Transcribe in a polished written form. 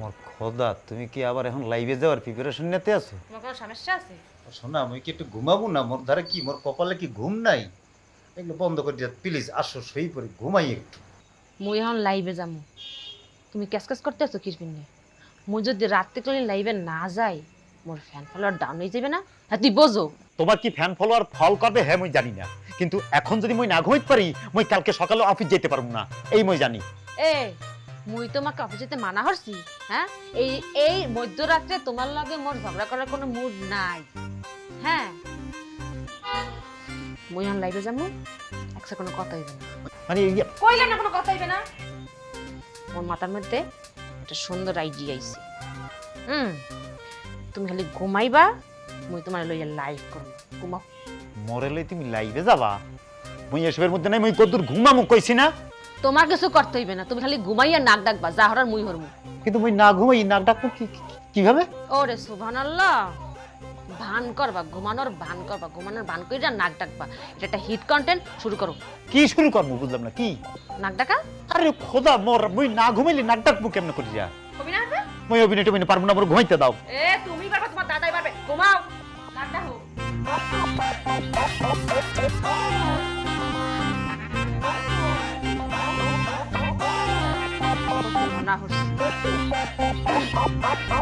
মোর খোদা, তুমি কি আবার এখন লাইভে যাওয়ার প্রিপারেশন নিতে আছো? তোমার কোনো সমস্যা আছে? শোনা, আমি কি একটু ঘুমাবো না? মোর ধারে কি মোর কপালে কি ঘুম নাই? এগুলো বন্ধ করে দিয়া প্লিজ, আসো শুই পড়ি, ঘুমাই একটু। মুই এখন লাইভে যামু, তুমি ক্যাস ক্যাস করতে আছো কিসবিন নিয়ে? মুই যদি রাত্রে করে লাইভে না যাই, মোর ফ্যান ফলোয়ার ডাউন হয়ে যাবে না? হ্যাঁ তুই বোঝো। তোমার কি ফ্যান ফলোয়ার ফল করবে হ্যাঁ মই জানি না, কিন্তু এখন যদি মই না ঘুমাইতে পারি মই কালকে সকালে অফিস যেতে পারবো না, এই মই জানি। এ মুই তোমাকে অফিসেতে মানা হরছি? হ্যাঁ, এই এই মধ্যরাত্রে তোমার লগে মোর ঝগড়া করার কোনো মুড নাই। হ্যাঁ, মুই এখন লাইভে যামু, একসাথে কোনো কথা হইবে না। মানে কইলাম না কোনো কথা হইবে না। মোর মাথার মধ্যে একটা সুন্দর আইডিয়া আইছে। তুমি খালি ঘুমাইবা, মুই তোমার লইয়া লাইভ করব। ঘুমাও। মরেলে তুমি লাইভে যাবা? মই এসবের মধ্যে নাই, মই কতদূর ঘুমামু কইছি না? তোমার কিছু করতে হইবে না, তুমি খালি ঘুমাইয়া নাক ডাকবা, যা হরার মুই হরমু। কিন্তু মই না ঘুমাই নাক ডাকবো কিভাবে? ওরে সুবহানাল্লাহ, ভান করবা, ঘুমানোর ভান করবা, ঘুমানোর ভান কইরা নাক ডাকবা। এটা একটা হিট কন্টেন্ট, শুরু করো। কি শুরু করবো বুঝলাম না, কি? নাক ডাকা। আরে খোদা, মোর মই না ঘুমাইলে নাক ডাকবো কেমনে করি যা? কবি না হবে? মই অভিনয় টবিনয় পারবো না, মোর ঘুমাইতে দাও। এ তুমি পারবা, তোমার দাদাই পারবে। ঘুমাও, নাক ডাকো।